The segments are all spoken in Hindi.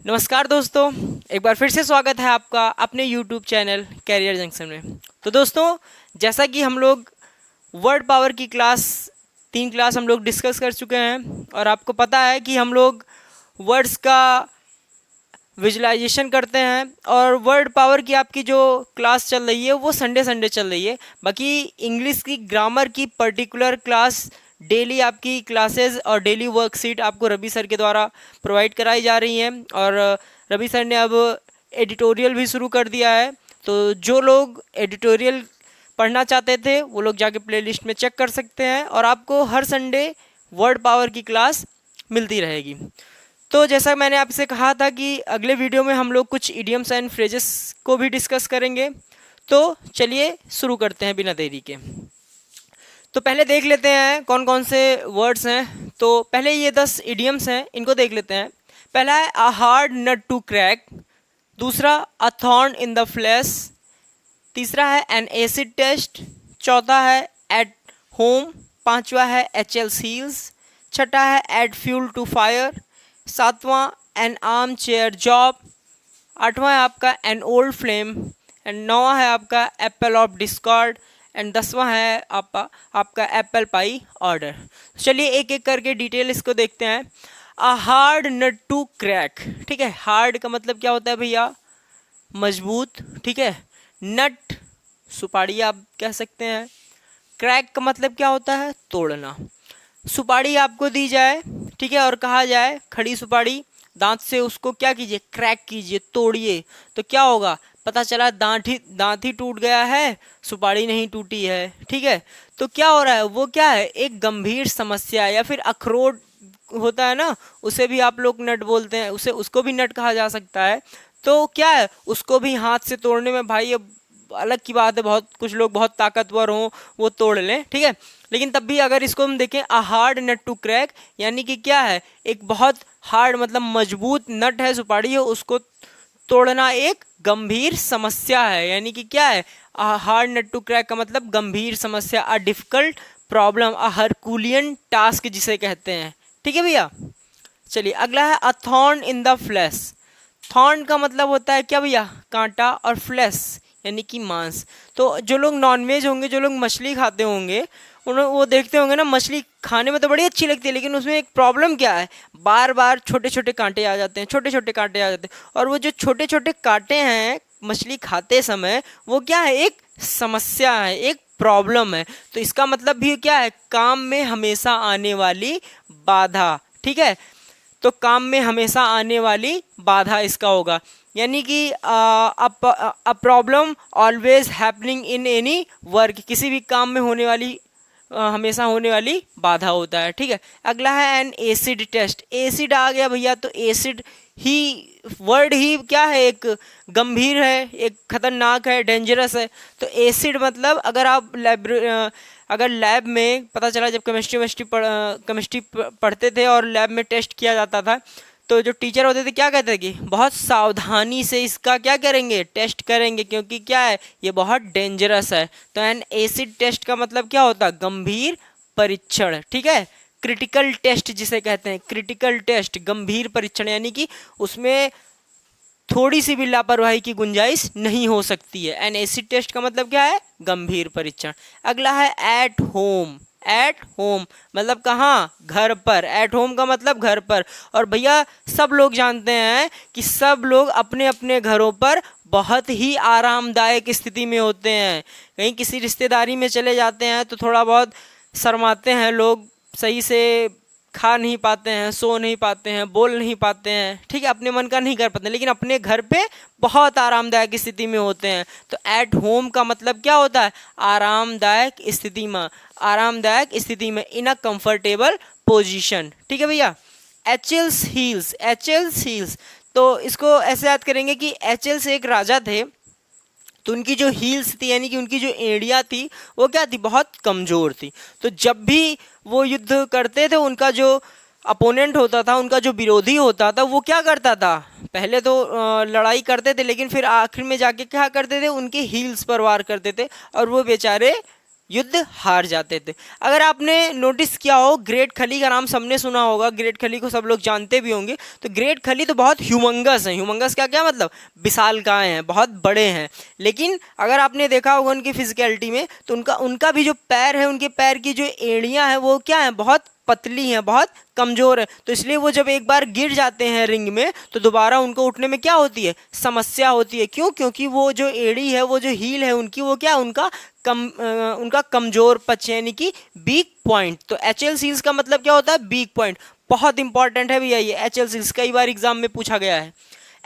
नमस्कार दोस्तों, एक बार फिर से स्वागत है आपका अपने YouTube चैनल कैरियर जंक्शन में। तो दोस्तों, जैसा कि हम लोग वर्ड पावर की तीन क्लास हम लोग डिस्कस कर चुके हैं और आपको पता है कि हम लोग वर्ड्स का विजुलाइजेशन करते हैं और वर्ड पावर की आपकी जो क्लास चल रही है वो संडे संडे चल रही है। बाकी इंग्लिश की ग्रामर की पर्टिकुलर क्लास डेली आपकी क्लासेस और डेली वर्कशीट आपको रवि सर के द्वारा प्रोवाइड कराई जा रही हैं और रवि सर ने अब एडिटोरियल भी शुरू कर दिया है। तो जो लोग एडिटोरियल पढ़ना चाहते थे वो लोग जाके प्लेलिस्ट में चेक कर सकते हैं और आपको हर संडे वर्ड पावर की क्लास मिलती रहेगी। तो जैसा मैंने आपसे कहा था कि अगले वीडियो में हम लोग कुछ इडियम्स एंड फ्रेजेस को भी डिस्कस करेंगे। तो चलिए शुरू करते हैं बिना देरी के। तो पहले देख लेते हैं कौन कौन से वर्ड्स हैं। तो पहले ये 10 इडियम्स हैं, इनको देख लेते हैं। पहला है a hard nut to crack, दूसरा a thorn in the flesh, तीसरा है एन एसिड टेस्ट, चौथा है एट होम, पांचवा है HL हील्स, छठा है एड फ्यूल टू फायर, सातवां एन आर्म चेयर जॉब, आठवां है आपका एन ओल्ड फ्लेम एंड नौवां है आपका एप्पल ऑफ डिस्कॉर्ड एंड 10वां है आपका एप्पल पाई ऑर्डर। चलिए एक एक करके डिटेल इसको देखते हैं। A hard nut to crack, ठीक है। हार्ड का मतलब क्या होता है भैया? मजबूत, ठीक है। नट सुपारी आप कह सकते हैं। क्रैक का मतलब क्या होता है? तोड़ना। सुपारी आपको दी जाए, ठीक है, और कहा जाए खड़ी सुपारी, दांत से उसको क्या कीजिए? क्रैक कीजिए, तोड़िए। तो क्या होगा? पता चला दांत ही टूट गया है, सुपारी नहीं टूटी है, ठीक है। तो क्या हो रहा है? वो क्या है? एक गंभीर समस्या है। या फिर अखरोट होता है ना, उसे भी आप लोग नट बोलते हैं, उसको भी नट कहा जा सकता है। तो क्या है? उसको भी हाथ से तोड़ने में भाई अब अलग की बात है, बहुत कुछ लोग बहुत ताकतवर हों वो तोड़ लें, ठीक है। लेकिन तब भी अगर इसको हम देखें a hard nut to crack, यानी कि क्या है? एक बहुत हार्ड मतलब मजबूत नट है, सुपारी है, उसको तोड़ना एक गंभीर समस्या है। यानी कि क्या है? A hard nut to crack का मतलब गंभीर समस्या, a difficult problem, a herculean task जिसे कहते हैं, ठीक है भैया। चलिए अगला है a thorn in the flesh. Thorn का मतलब होता है क्या भैया? कांटा, और फ्लैश यानी कि मांस। तो जो लोग नॉनवेज होंगे, जो लोग मछली खाते होंगे, वो देखते होंगे ना, मछली खाने में तो बड़ी अच्छी लगती है, लेकिन उसमें एक प्रॉब्लम क्या है? बार बार छोटे छोटे कांटे आ जाते हैं, छोटे छोटे कांटे आ जाते हैं। और वो जो छोटे छोटे कांटे हैं मछली खाते समय, वो क्या है? एक समस्या है, एक प्रॉब्लम है। तो इसका मतलब भी क्या है? काम में हमेशा आने वाली बाधा, ठीक है। तो काम में हमेशा आने वाली बाधा इसका होगा। यानी कि a problem always happening in any work, किसी भी काम में होने वाली हमेशा होने वाली बाधा होता है, ठीक है। अगला है एन एसिड टेस्ट। एसिड आ गया भैया, तो एसिड ही वर्ड ही क्या है? एक गंभीर है, एक खतरनाक है, डेंजरस है। तो एसिड मतलब अगर आप अगर लैब में पता चला, जब केमिस्ट्री पढ़ते थे और लैब में टेस्ट किया जाता था, तो जो टीचर होते थे क्या कहते थे कि बहुत सावधानी से इसका क्या करेंगे? टेस्ट करेंगे, क्योंकि क्या है? ये बहुत डेंजरस है। तो एन एसिड टेस्ट का मतलब क्या होता है? गंभीर परीक्षण, ठीक है। क्रिटिकल टेस्ट जिसे कहते हैं, क्रिटिकल टेस्ट गंभीर परीक्षण, यानी कि उसमें थोड़ी सी भी लापरवाही की गुंजाइश नहीं हो सकती है। एन एसिड टेस्ट का मतलब क्या है? गंभीर परीक्षण। अगला है एट होम। एट होम मतलब कहाँ? घर पर। एट होम का मतलब घर पर। और भैया सब लोग जानते हैं कि सब लोग अपने अपने घरों पर बहुत ही आरामदायक स्थिति में होते हैं। कहीं किसी रिश्तेदारी में चले जाते हैं तो थोड़ा बहुत शर्माते हैं लोग, सही से खा नहीं पाते हैं, सो नहीं पाते हैं, बोल नहीं पाते हैं, ठीक है, अपने मन का नहीं कर पाते, लेकिन अपने घर पे बहुत आरामदायक स्थिति में होते हैं। तो एट होम का मतलब क्या होता है? आरामदायक स्थिति में, आरामदायक स्थिति में, इन अ कंफर्टेबल पोजीशन, ठीक है भैया। एचएल्स हील्स। एचएल्स हील्स तो इसको ऐसे याद करेंगे कि एचएल्स एक राजा थे, तो उनकी जो हील्स थी यानी कि उनकी जो एड़ियाँ थी वो क्या थी? बहुत कमज़ोर थी। तो जब भी वो युद्ध करते थे, उनका जो अपोनेंट होता था, उनका जो विरोधी होता था, वो क्या करता था? पहले तो लड़ाई करते थे, लेकिन फिर आखिर में जाके क्या करते थे? उनके हील्स पर वार करते थे और वो बेचारे युद्ध हार जाते थे। अगर आपने नोटिस किया हो, ग्रेट खली का नाम सबने सुना होगा, ग्रेट खली को सब लोग जानते भी होंगे। तो ग्रेट खली तो बहुत ह्यूमंगस हैं। ह्यूमंगस का क्या मतलब? विशालकाय हैं, बहुत बड़े हैं। लेकिन अगर आपने देखा होगा उनकी फिजिकलिटी में, तो उनका उनका भी जो पैर है, उनके पैर की जो एड़ियाँ हैं वो क्या है, बहुत पतली हैं, बहुत कमज़ोर है। तो इसलिए वो जब एक बार गिर जाते हैं रिंग में, तो दोबारा उनको उठने में क्या होती है, समस्या होती है। क्यों? क्योंकि वो जो एड़ी है, वो जो हील है उनकी, वो क्या, उनका कमज़ोर पक्ष यानी कि वीक पॉइंट। तो एचएल सील्स का मतलब क्या होता है? Weak point. बहुत इंपॉर्टेंट है भैया ये एचएल सील्स, कई बार एग्जाम में पूछा गया है।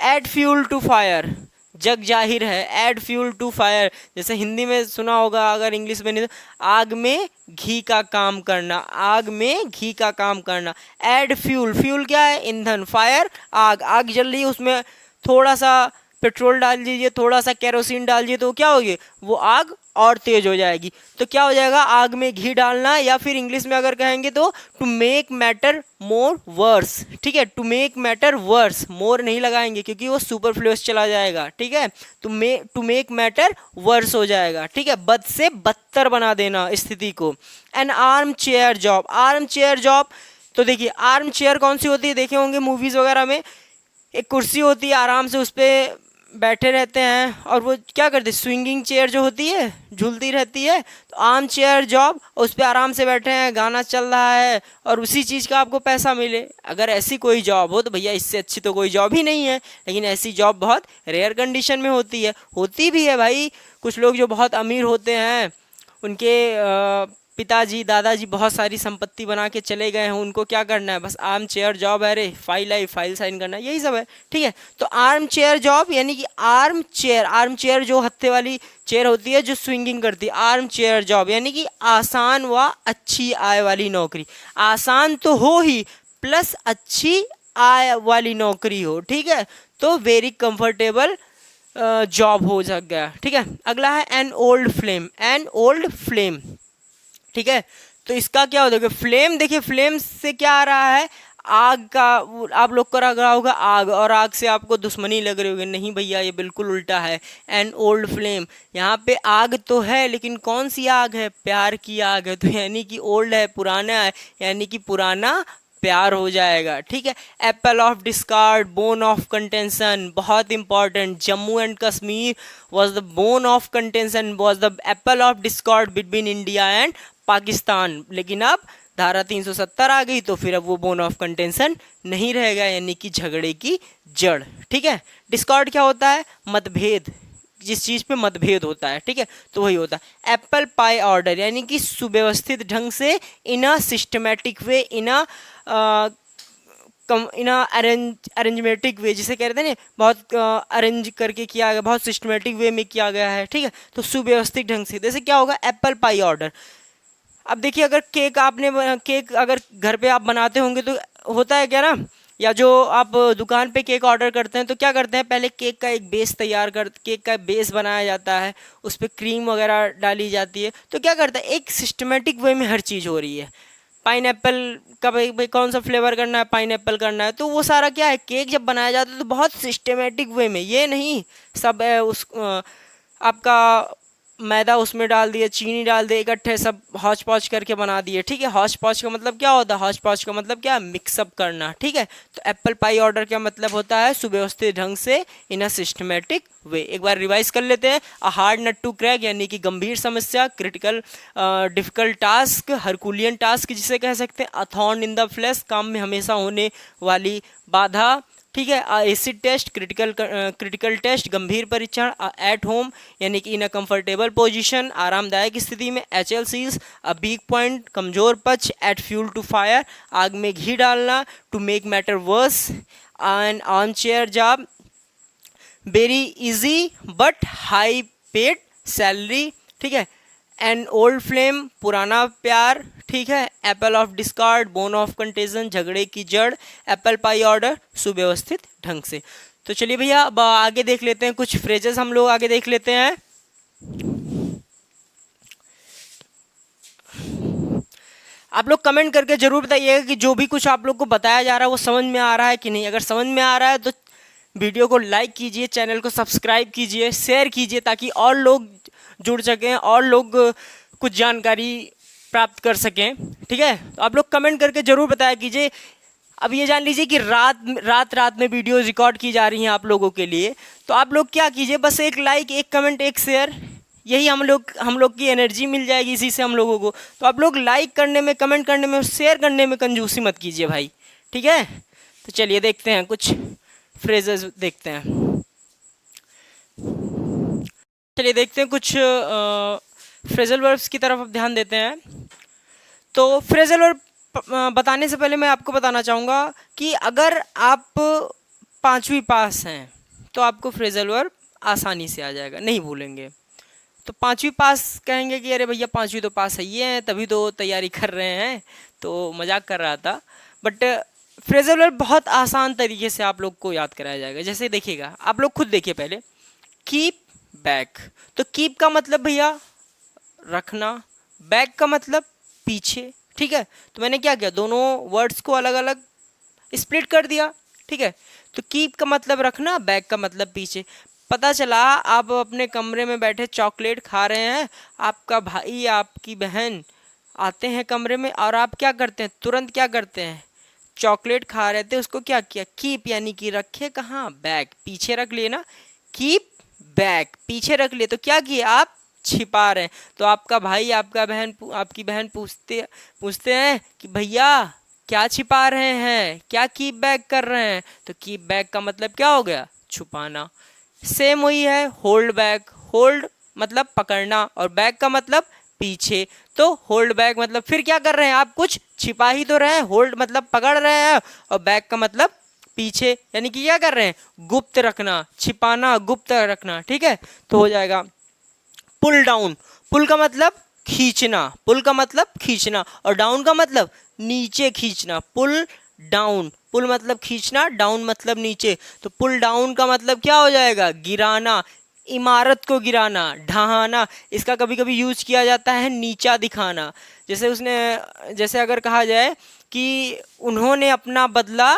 एड फ्यूल टू फायर, जग जाहिर है, ऐड फ्यूल टू फायर, जैसे हिंदी में सुना होगा, अगर इंग्लिश में नहीं, तो आग में घी का काम करना, आग में घी का काम करना। ऐड फ्यूल, फ्यूल क्या है? ईंधन, फायर आग, आग जल रही है, उसमें थोड़ा सा पेट्रोल डाल दीजिए, थोड़ा सा केरोसिन डाल दीजिए, तो क्या होगी, वो आग और तेज हो जाएगी। तो क्या हो जाएगा, आग में घी डालना, या फिर इंग्लिश में अगर कहेंगे तो to make matter more worse. ठीक है, to make matter worse, more नहीं लगाएंगे क्योंकि वो सुपरफ्लुअस चला जाएगा। ठीक है, टू मेक मैटर वर्स हो जाएगा। ठीक है, बद से बदतर बना देना स्थिति को। N arm chair job, arm chair job, तो देखिए आर्म चेयर कौन सी होती है, देखे होंगे मूवीज़ वगैरह में, एक कुर्सी होती है, आराम से उस पर बैठे रहते हैं, और वो क्या करते हैं, स्विंगिंग चेयर जो होती है, झूलती रहती है। तो आर्म चेयर जॉब, उस पर आराम से बैठे हैं, गाना चल रहा है, और उसी चीज़ का आपको पैसा मिले। अगर ऐसी कोई जॉब हो तो भैया इससे अच्छी तो कोई जॉब ही नहीं है। लेकिन ऐसी जॉब बहुत रेयर कंडीशन में होती है, होती भी है भाई। कुछ लोग जो बहुत अमीर होते हैं, उनके पिताजी दादाजी बहुत सारी संपत्ति बना के चले गए हैं, उनको क्या करना है, बस आर्म चेयर जॉब है, अरे फाइल आई, फाइल साइन करना है, यही सब है। ठीक है, तो आर्म चेयर जॉब यानी कि आर्म चेयर जो हत्थे वाली चेयर होती है जो स्विंगिंग करती है, आर्म चेयर जॉब यानी कि आसान व अच्छी आय वाली नौकरी। आसान तो हो ही, प्लस अच्छी आय वाली नौकरी हो। ठीक है, तो वेरी कंफर्टेबल जॉब हो गया। ठीक है, अगला है an old flame, N old flame. ठीक है, तो इसका क्या होता है, फ्लेम, देखिए फ्लेम से क्या आ रहा है, आग का, आप लोग को लग रहा होगा आग, और आग से आपको दुश्मनी लग रही होगी। नहीं भैया, ये बिल्कुल उल्टा है। एन ओल्ड फ्लेम, यहाँ पे आग तो है, लेकिन कौन सी आग है, प्यार की आग है। तो यानी कि ओल्ड है, पुराना है, यानी कि पुराना प्यार हो जाएगा। ठीक है, apple of discord, bone of contention, बहुत important. Jammu and Kashmir was the bone of contention, was the apple of discord between India and Pakistan. लेकिन अब धारा 370 आ गई, तो फिर अब वो बोन ऑफ कंटेंशन नहीं रहेगा, यानी कि झगड़े की जड़। ठीक है, डिस्कॉर्ड क्या होता है, मतभेद, जिस चीज़ पे मतभेद होता है। ठीक है, तो वही होता है। एप्पल पाई ऑर्डर यानी कि सुव्यवस्थित ढंग से, इन अ सिस्टमेटिक वे, इन अरेंजमेटिक वे, जिसे कहते हैं ना, बहुत अरेंज करके किया गया, बहुत सिस्टमेटिक वे में किया गया है। ठीक है, तो सुव्यवस्थित ढंग से, जैसे क्या होगा, एप्पल पाई ऑर्डर। अब देखिए, अगर केक अगर घर पे आप बनाते होंगे तो होता है क्या ना, या जो आप दुकान पे केक ऑर्डर करते हैं तो क्या करते हैं, पहले केक का एक बेस केक का बेस बनाया जाता है, उस पर क्रीम वगैरह डाली जाती है। तो क्या करता है, एक सिस्टमेटिक वे में हर चीज़ हो रही है। पाइनएप्पल का भाई कौन सा फ्लेवर करना है, पाइनएप्पल करना है, तो वो सारा क्या है, केक जब बनाया जाता है तो बहुत सिस्टमेटिक वे में, ये नहीं सब आपका मैदा उसमें डाल दिए, चीनी डाल दिए, इकट्ठे सब हौच पौच करके बना दिए। ठीक है, हौच पौच का मतलब क्या होता है, हौच पौच का मतलब क्या है, मिक्सअप करना। ठीक है, तो एप्पल पाई ऑर्डर का मतलब होता है सुव्यवस्थित ढंग से, इन अ सिस्टमेटिक वे। एक बार रिवाइज कर लेते हैं। A hard nut to crack यानी कि गंभीर समस्या, critical difficult task, Herculean task जिसे कह सकते हैं, a thorn in the flesh, काम में हमेशा होने वाली बाधा। ठीक है, एसिड टेस्ट, क्रिटिकल टेस्ट, गंभीर परीक्षण, एट होम यानी कि इन अ कंफर्टेबल पोजीशन, आरामदायक स्थिति में, Achilles, a weak point, कमजोर पक्ष, एट फ्यूल टू फायर, आग में घी डालना, to make matter worse, an on chair job, very easy but high paid salary. ठीक है, एन ओल्ड फ्लेम, पुराना प्यार। ठीक है, apple of discord, bone of contention, झगड़े की जड़, एप्पल पाई ऑर्डर, सुव्यवस्थित ढंग से। तो चलिए भैया अब आगे देख लेते हैं, कुछ फ्रेजेस हम लोग आगे देख लेते हैं। आप लोग कमेंट करके जरूर बताइएगा कि जो भी कुछ आप लोग को बताया जा रहा है वो समझ में आ रहा है कि नहीं। अगर समझ में आ रहा है तो वीडियो को लाइक कीजिए, चैनल को सब्सक्राइब कीजिए, शेयर कीजिए, ताकि और लोग जुड़ सकें, और लोग कुछ जानकारी प्राप्त कर सकें। ठीक है, तो आप लोग कमेंट करके ज़रूर बताया कीजिए। अब ये जान लीजिए कि रात में वीडियो रिकॉर्ड की जा रही हैं आप लोगों के लिए, तो आप लोग क्या कीजिए, बस एक लाइक, एक कमेंट, एक शेयर, यही हम लोग की एनर्जी मिल जाएगी इसी से हम लोगों को। तो आप लोग लाइक करने में, कमेंट करने में, शेयर करने में कंजूसी मत कीजिए भाई। ठीक है, तो चलिए देखते हैं कुछ फ्रेजेस देखते हैं। चलिए देखते हैं कुछ फ्रेजल वर्ब्स की तरफ अब ध्यान देते हैं। तो फ्रेजल वर्ब बताने से पहले मैं आपको बताना चाहूँगा कि अगर आप 5वीं पास हैं तो आपको फ्रेजल वर्ब आसानी से आ जाएगा, नहीं भूलेंगे। तो 5वीं पास कहेंगे कि अरे भैया 5वीं तो पास है, ये हैं तभी तो तैयारी कर रहे हैं, तो मजाक कर रहा था। बट फ्रेजल वर्ब बहुत आसान तरीके से आप लोग को याद कराया जाएगा। जैसे देखिएगा, आप लोग खुद देखिए पहले, कीप बैक। तो कीप का मतलब भैया रखना, बैक का मतलब पीछे। ठीक है, तो मैंने क्या किया, दोनों वर्ड्स को अलग अलग स्प्लिट कर दिया। ठीक है, तो कीप का मतलब रखना, बैक का मतलब पीछे। पता चला आप अपने कमरे में बैठे चॉकलेट खा रहे हैं, आपका भाई आपकी बहन आते हैं कमरे में और आप क्या करते हैं, तुरंत क्या करते हैं, चॉकलेट खा रहे थे, उसको क्या किया, कीप यानी कि रखे कहाँ, बैक, पीछे रख लिए ना, कीप बैक, पीछे रख लिए। तो क्या किया, आप छिपा रहे हैं। तो आपका भाई आपकी बहन पूछते हैं कि भैया क्या छिपा रहे हैं, क्या कीप बैक कर रहे हैं। तो कीप बैक का मतलब क्या हो गया, छुपाना। सेम वही है होल्ड बैक, होल्ड मतलब पकड़ना और बैक का मतलब पीछे। तो होल्ड बैक मतलब फिर क्या कर रहे हैं, आप कुछ छिपा ही तो रहे हैं, होल्ड मतलब पकड़ रहे हैं और बैक का मतलब पीछे, यानी कि क्या कर रहे हैं, गुप्त रखना, छिपाना, गुप्त रखना। ठीक है, तो हो जाएगा पुल डाउन। पुल का मतलब खींचना, पुल का मतलब खींचना और डाउन का मतलब नीचे खींचना। पुल डाउन, पुल मतलब खींचना, डाउन मतलब नीचे। तो पुल डाउन का मतलब क्या हो जाएगा, गिराना, इमारत को गिराना, ढहाना। इसका कभी कभी यूज किया जाता है नीचा दिखाना। जैसे अगर कहा जाए कि उन्होंने अपना बदला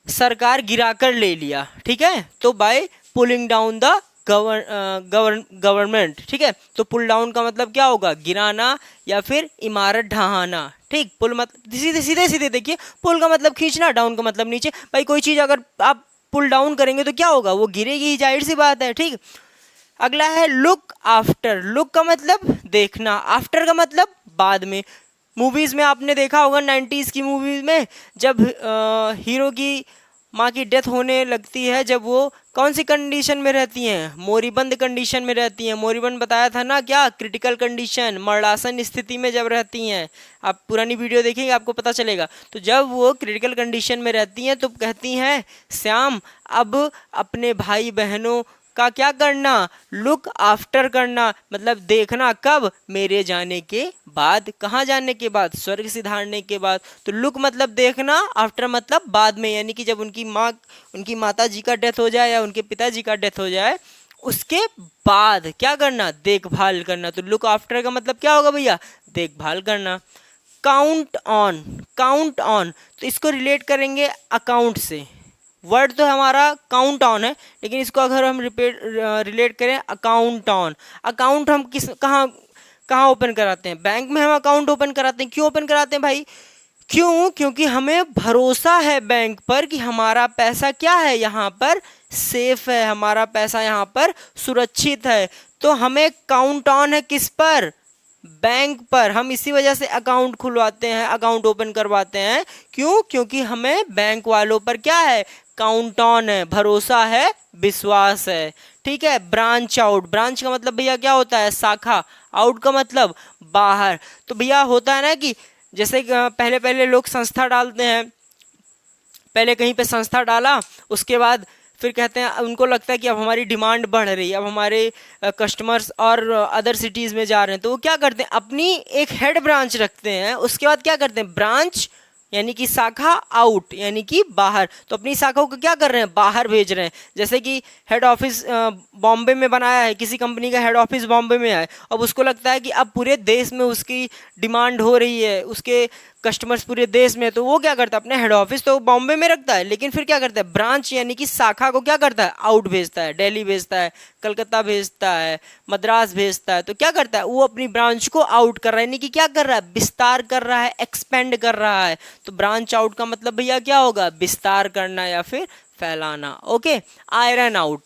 सरकार गिराकर ले लिया। ठीक है, तो by pulling down the government. ठीक है, तो पुल डाउन का मतलब क्या होगा, गिराना या फिर इमारत ढहाना। ठीक, पुल मतलब सीधे सीधे देखिए, पुल का मतलब खींचना, डाउन का मतलब नीचे। भाई कोई चीज़ अगर आप पुल डाउन करेंगे तो क्या होगा, वो गिरेगी ही, जाहिर सी बात है। ठीक, अगला है लुक आफ्टर। लुक का मतलब देखना, आफ्टर का मतलब बाद में। मूवीज़ में आपने देखा होगा 90s की मूवीज़ में, जब हीरो की माँ की डेथ होने लगती है, जब वो कौन सी कंडीशन में रहती हैं, मोरीबंद कंडीशन में रहती हैं। मोरीबंद बताया था ना, क्या क्रिटिकल कंडीशन, मरणासन स्थिति में जब रहती हैं। आप पुरानी वीडियो देखेंगे आपको पता चलेगा। तो जब वो क्रिटिकल कंडीशन में रहती हैं तो कहती हैं, श्याम अब अपने भाई बहनों का क्या करना, लुक आफ्टर करना, मतलब देखना, कब, मेरे जाने के बाद। कहाँ जाने के बाद, स्वर्ग सिधारने के बाद। तो लुक मतलब देखना, आफ्टर मतलब बाद में, यानी कि जब उनकी माता जी का डेथ हो जाए या उनके पिताजी का डेथ हो जाए, उसके बाद क्या करना, देखभाल करना। तो लुक आफ्टर का मतलब क्या होगा भैया, देखभाल करना। काउंट ऑन, काउंट ऑन, तो इसको रिलेट करेंगे अकाउंट से। वर्ड तो हमारा काउंट ऑन है, लेकिन इसको अगर हम रिलेट करें अकाउंट ऑन। अकाउंट हम कहाँ ओपन कराते हैं, बैंक में हम अकाउंट ओपन कराते हैं। क्यों ओपन कराते हैं भाई, क्योंकि हमें भरोसा है बैंक पर कि हमारा पैसा क्या है, यहाँ पर सेफ है, हमारा पैसा यहाँ पर सुरक्षित है। तो हमें काउंट ऑन है किस पर, बैंक पर। हम इसी वजह से अकाउंट खुलवाते हैं, अकाउंट ओपन करवाते हैं। क्यों, क्योंकि हमें बैंक वालों पर क्या है, काउंट ऑन है, भरोसा है, विश्वास है। ठीक है, ब्रांच आउट। ब्रांच का मतलब भैया क्या होता है, शाखा। आउट का मतलब बाहर। तो भैया होता है ना कि जैसे पहले लोग संस्था डालते हैं, पहले कहीं पे संस्था डाला, उसके बाद फिर कहते हैं, उनको लगता है कि अब हमारी डिमांड बढ़ रही है, अब हमारे कस्टमर्स और अदर सिटीज़ में जा रहे हैं, तो वो क्या करते हैं, अपनी एक हेड ब्रांच रखते हैं। उसके बाद क्या करते हैं, ब्रांच यानी कि शाखा, आउट यानी कि बाहर। तो अपनी शाखाओं को क्या कर रहे हैं, बाहर भेज रहे हैं। जैसे कि हेड ऑफिस बॉम्बे में बनाया है, किसी कंपनी का हेड ऑफिस बॉम्बे में है, अब उसको लगता है कि अब पूरे देश में उसकी डिमांड हो रही है, उसके कस्टमर्स पूरे देश में, तो वो क्या करता है, अपने हेड ऑफिस तो बॉम्बे में रखता है, लेकिन फिर क्या करता है, ब्रांच यानी कि शाखा को क्या करता है, आउट भेजता है, दिल्ली भेजता है, कलकत्ता भेजता है, मद्रास भेजता है। तो क्या करता है, वो अपनी ब्रांच को आउट कर रहा है, यानी कि क्या कर रहा है, विस्तार कर रहा है, एक्सपेंड कर रहा है। तो ब्रांच आउट का मतलब भैया क्या होगा, विस्तार करना या फिर फैलाना। Okay, iron out,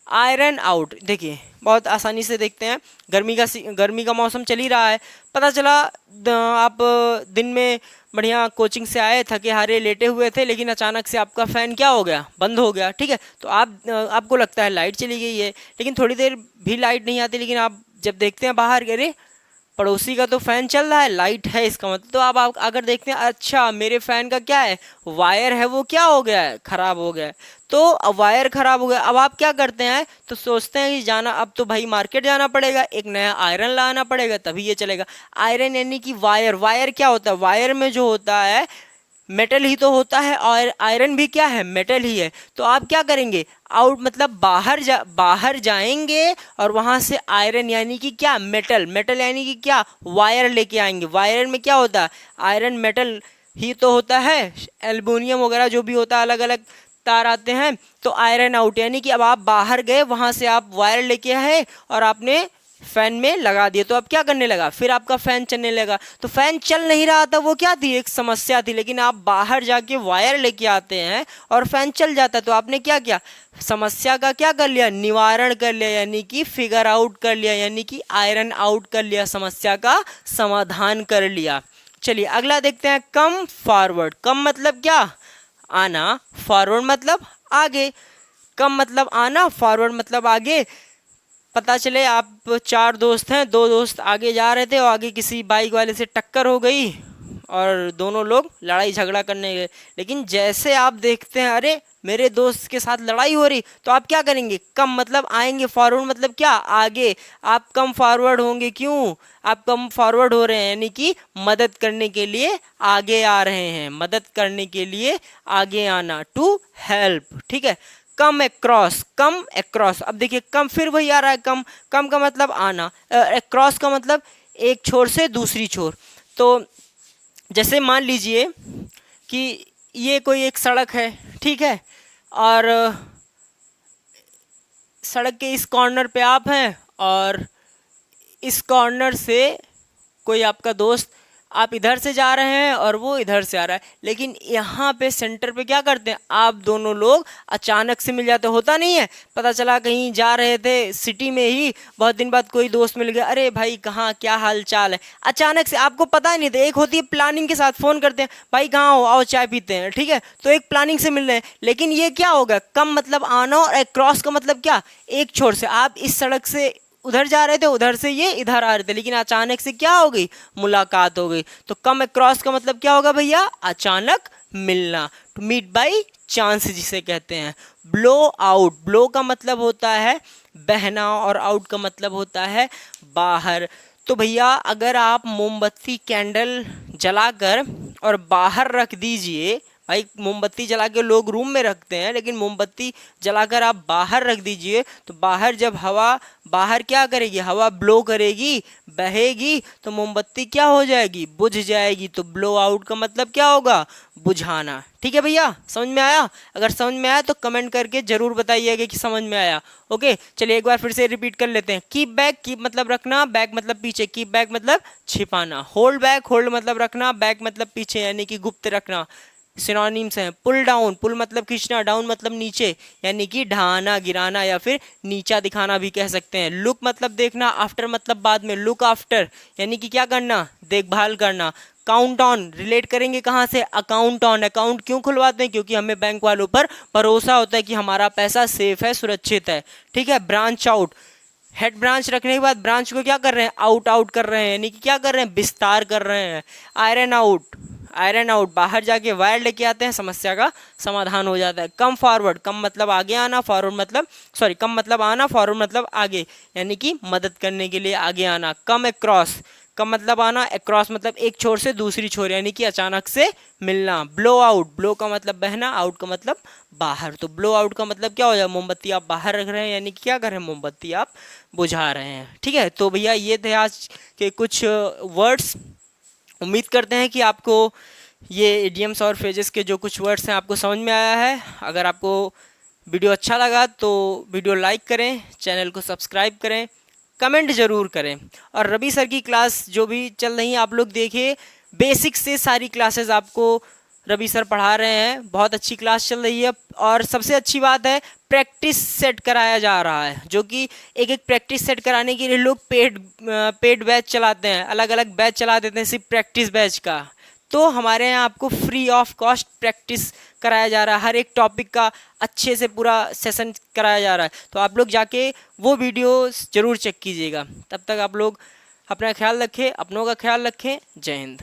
iron out देखिए बहुत आसानी से देखते हैं। गर्मी का मौसम चल ही रहा है, पता चला आप दिन में बढ़िया कोचिंग से आए, थके हारे लेटे हुए थे, लेकिन अचानक से आपका फ़ैन क्या हो गया, बंद हो गया। ठीक है, तो आपको लगता है लाइट चली गई है, लेकिन थोड़ी देर भी लाइट नहीं आती, लेकिन आप जब देखते हैं बाहर, अरे पड़ोसी का तो फ़ैन चल रहा है, लाइट है इसका मतलब। तो आप अगर देखते हैं, अच्छा मेरे फ़ैन का क्या है, वायर है वो क्या हो गया है, ख़राब हो गया है। तो अब वायर ख़राब हो गया, अब आप क्या करते हैं, तो सोचते हैं कि जाना, अब तो भाई मार्केट जाना पड़ेगा, एक नया आयरन लाना पड़ेगा तभी ये चलेगा। आयरन यानी कि वायर, वायर क्या होता है, वायर में जो होता है मेटल ही तो होता है, और आयरन भी क्या है, मेटल ही है। तो आप क्या करेंगे, आउट मतलब बाहर जाएंगे, और वहां से आयरन यानी कि क्या, मेटल, मेटल यानी कि क्या, वायर लेके आएंगे। वायर में क्या होता है, आयरन मेटल ही तो होता है, एल्युमिनियम वगैरह जो भी होता है, अलग अलग तार आते हैं। तो आयरन आउट यानी कि अब आप बाहर गए, वहां से आप वायर लेके आए और आपने फैन में लगा दिए, तो अब क्या करने लगा, फिर आपका फैन चलने लगा। तो फैन चल नहीं रहा था, वो क्या थी, एक समस्या थी, लेकिन आप बाहर जाके वायर लेके आते हैं और फैन चल जाता है। तो आपने क्या किया, समस्या का क्या कर लिया, निवारण कर लिया, यानी कि फिगर आउट कर लिया, यानी कि आयरन आउट कर लिया, समस्या का समाधान कर लिया। चलिए अगला देखते हैं, कम फॉरवर्ड। कम मतलब क्या, आना, फॉरवर्ड मतलब आगे। कम मतलब आना, फॉरवर्ड मतलब आगे। पता चले आप चार दोस्त हैं, दो दोस्त आगे जा रहे थे और आगे किसी बाइक वाले से टक्कर हो गई और दोनों लोग लड़ाई झगड़ा करने गए। लेकिन जैसे आप देखते हैं, अरे मेरे दोस्त के साथ लड़ाई हो रही, तो आप क्या करेंगे, कम मतलब आएंगे, फॉरवर्ड मतलब क्या, आगे। आप कम फॉरवर्ड होंगे, क्यों, आप कम फॉरवर्ड हो रहे हैं, यानी कि मदद करने के लिए आगे आ रहे हैं, मदद करने के लिए आगे आना, टू हेल्प। ठीक है, कम एक्रॉस, कम एक्रॉस। अब देखिए कम फिर वही आ रहा है, कम, कम का मतलब आना, एक्रॉस का मतलब एक छोर से दूसरी छोर। तो जैसे मान लीजिए कि ये कोई एक सड़क है, ठीक है, और सड़क के इस कॉर्नर पे आप हैं, और इस कॉर्नर से कोई आपका दोस्त, आप इधर से जा रहे हैं और वो इधर से आ रहा है, लेकिन यहाँ पे सेंटर पे क्या करते हैं, आप दोनों लोग अचानक से मिल जाते, होता नहीं है। पता चला कहीं जा रहे थे सिटी में ही, बहुत दिन बाद कोई दोस्त मिल गया, अरे भाई कहाँ, क्या हाल चाल है, अचानक से, आपको पता नहीं था। एक होती है प्लानिंग के साथ, फ़ोन करते हैं, भाई कहाँ हो, आओ चाय पीते हैं, ठीक है, तो एक प्लानिंग से मिल रहे हैं। लेकिन ये क्या होगा, कम मतलब आना, और क्रॉस का मतलब क्या, एक छोर से, आप इस सड़क से उधर जा रहे थे, उधर से ये इधर आ रहे थे, लेकिन अचानक से क्या हो गई, मुलाकात हो गई। तो कम अक्रॉस का मतलब क्या होगा भैया, अचानक मिलना, टू मीट बाई चांस जिसे कहते हैं। ब्लो आउट, ब्लो का मतलब होता है बहना, और आउट का मतलब होता है बाहर। तो भैया अगर आप मोमबत्ती कैंडल जलाकर और बाहर रख दीजिए, भाई मोमबत्ती जला के लोग रूम में रखते हैं, लेकिन मोमबत्ती जलाकर आप बाहर रख दीजिए, तो बाहर जब हवा, बाहर क्या करेगी, हवा ब्लो करेगी, बहेगी, तो मोमबत्ती क्या हो जाएगी, बुझ जाएगी। तो ब्लो आउट का मतलब क्या होगा, बुझाना। ठीक है भैया, समझ में आया? अगर समझ में आया तो कमेंट करके जरूर बताइएगा कि समझ में आया। ओके, चलिए एक बार फिर से रिपीट कर लेते हैं। कीप बैक, कीप मतलब रखना, बैक मतलब पीछे, कीप बैक मतलब छिपाना। होल्ड बैक, होल्ड मतलब रखना, बैक मतलब पीछे यानी कि गुप्त रखना। सिनोनिम्स हैं। पुल डाउन, पुल मतलब खींचना, डाउन मतलब नीचे यानी कि ढहाना, गिराना या फिर नीचा दिखाना भी कह सकते हैं। लुक मतलब देखना, आफ्टर मतलब बाद में, लुक आफ्टर यानी कि क्या करना, देखभाल करना। काउंट ऑन रिलेट करेंगे कहाँ से, अकाउंट ऑन। अकाउंट क्यों खुलवाते हैं, क्योंकि हमें बैंक वालों पर भरोसा होता है कि हमारा पैसा सेफ है, सुरक्षित है। ठीक है, ब्रांच आउट, हेड ब्रांच रखने के बाद ब्रांच को क्या कर रहे हैं, आउट आउट कर रहे हैं, यानी कि क्या कर रहे हैं, विस्तार कर रहे हैं। आयरन आउट, आयरन आउट बाहर जाके वायर लेके आते हैं, समस्या का समाधान हो जाता है। कम फॉरवर्ड, कम मतलब आगे आना, फॉरवर्ड मतलब कम मतलब आना, फॉरवर्ड मतलब आगे यानी कि मदद करने के लिए आगे आना। कम अक्रॉस, का मतलब आना, अक्रॉस मतलब एक छोर से दूसरी छोर, यानी कि अचानक से मिलना। ब्लो आउट, ब्लो का मतलब बहना, आउट का मतलब बाहर। तो ब्लो आउट का मतलब क्या हो जाए, मोमबत्ती आप बाहर रख रहे हैं, यानी कि क्या कर रहे हैं, मोमबत्ती आप बुझा रहे हैं। ठीक है, तो भैया ये थे आज के कुछ वर्ड्स। उम्मीद करते हैं कि आपको ये इडियम्स और फ्रेजेस के जो कुछ वर्ड्स हैं आपको समझ में आया है। अगर आपको वीडियो अच्छा लगा तो वीडियो लाइक करें, चैनल को सब्सक्राइब करें, कमेंट ज़रूर करें। और रवि सर की क्लास जो भी चल रही है आप लोग देखिए, बेसिक से सारी क्लासेस आपको रवि सर पढ़ा रहे हैं, बहुत अच्छी क्लास चल रही है। और सबसे अच्छी बात है, प्रैक्टिस सेट कराया जा रहा है, जो कि एक एक प्रैक्टिस सेट कराने के लिए लोग पेड बैच चलाते हैं, अलग अलग बैच चला देते हैं सिर्फ प्रैक्टिस बैच का। तो हमारे यहाँ आपको फ्री ऑफ कॉस्ट प्रैक्टिस कराया जा रहा है, हर एक टॉपिक का अच्छे से पूरा सेशन कराया जा रहा है। तो आप लोग जाके वो वीडियो ज़रूर चेक कीजिएगा। तब तक आप लोग अपना ख्याल रखें, अपनों का ख्याल रखें। जय हिंद।